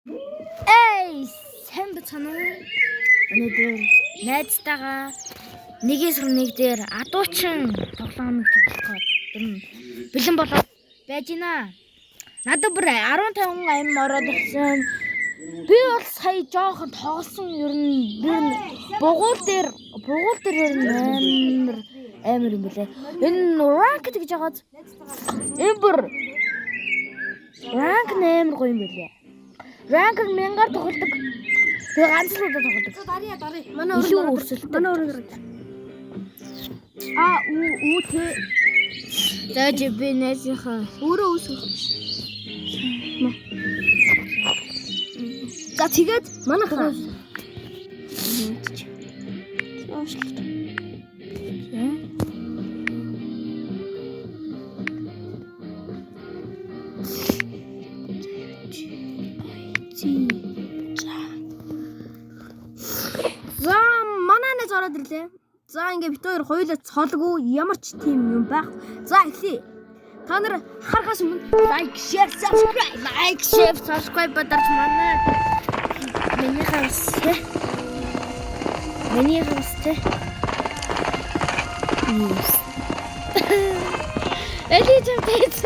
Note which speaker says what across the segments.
Speaker 1: Эй, сайн бацхан уу? Өнөөдөр найзтайгаа нэгээс нэг дээр адуучин тоглоомыг тоглох гээд бэлэн болоод байж гинэ. Надад бүр 15 ам ороод ирсэн. Би бол сая жоохон тоглосон ер нь бугуул дээр ер нь амар юм бэлээ. Энэ ранк гэж яагаад энэ бүр ранк амар гоё юм бэлээ. Ранк 1000-аар тоглодог. Тэгээ ганц л удаа тоглодог.
Speaker 2: Дарья. Манай өөрөө. Үү тэ.
Speaker 1: Дэж би нэсийнхаа
Speaker 2: Өөрөө үүсгэх. За тэгээд манайхаа. За манайнаас ороод ирлээ. За ингээ бит хоёр хоёулаа цолгүй ямар ч тийм юм байх. За эхлэе. Та нар харахаас өмнө like, share, subscribe бадарч манай миний хавстэй.
Speaker 1: Эли чамтэйс.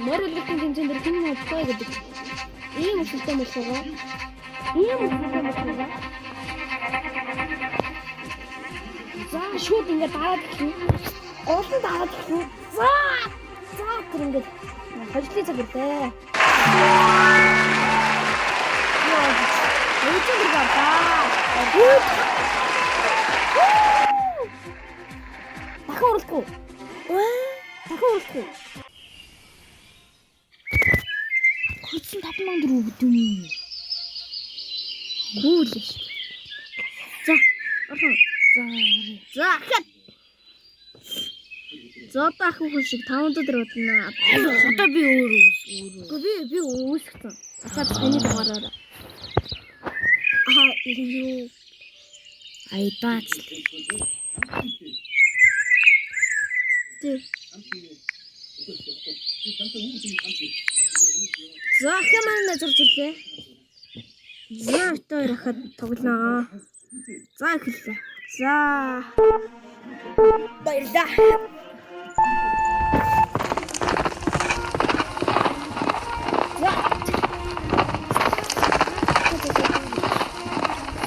Speaker 2: Морилгын тэмцээн дээр хэн хацгаа гэдэг. Ийм үсэлтэй мэлхүүгээ. За шууд ингээд дараад ирсэн. Голон дараад ирсэн. За тэр ингээд хожлын цаг ирлээ. Өөчөн дургаа та. Дахин уралдгүй. Хөцөн 50000 өгдөг юм. Гүйлээ. За, орхон. За, хат. Зоотаах хүн шиг 500 төгрөг удана.
Speaker 1: Одоо би өөрөө.
Speaker 2: Би үүсгэсэн. Ахад таны дугаараар. Юу.
Speaker 1: Айбаач.
Speaker 2: Тэг. За хэмээн зурж ирлээ. За өтөө ирахад тоглоно. За эхэллээ. За. Баярлаа.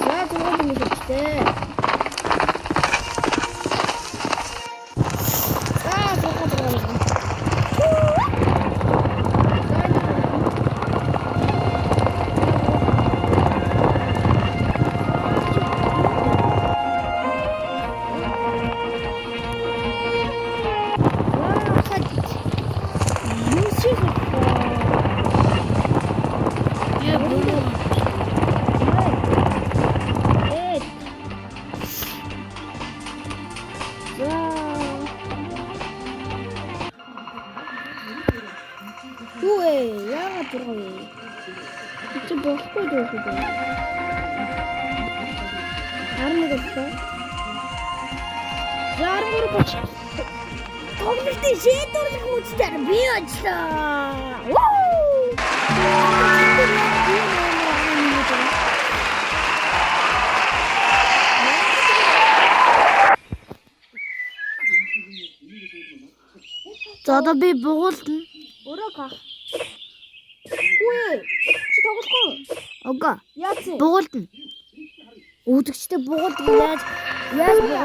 Speaker 2: За тэгвэл мэдээ. Яагаад зургав? Чи болохгүй дээ. Харна гэсэн. Зармөр боч. Тоглолтын шийдвэрлэх үүсдэр би ажиллаа.
Speaker 1: За одоо би бугуулна.
Speaker 2: Өөрөө гах. Үгүй. Чи тоглохгүй.
Speaker 1: Ого.
Speaker 2: Яац?
Speaker 1: Бугуулна. Үүдэгчтэй бугуулдаг яаж бугуулна?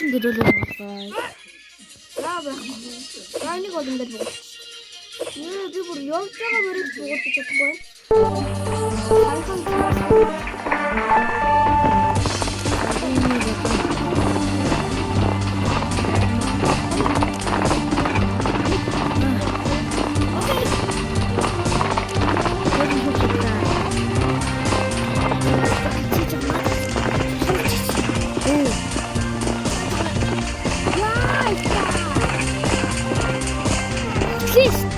Speaker 1: атуучин гэдүүлээ тоглоё.
Speaker 2: За байх. За нэг бол энэ дээр бууж. Би бүр явж байгаа мөрөж бууж чадахгүй.
Speaker 1: Please.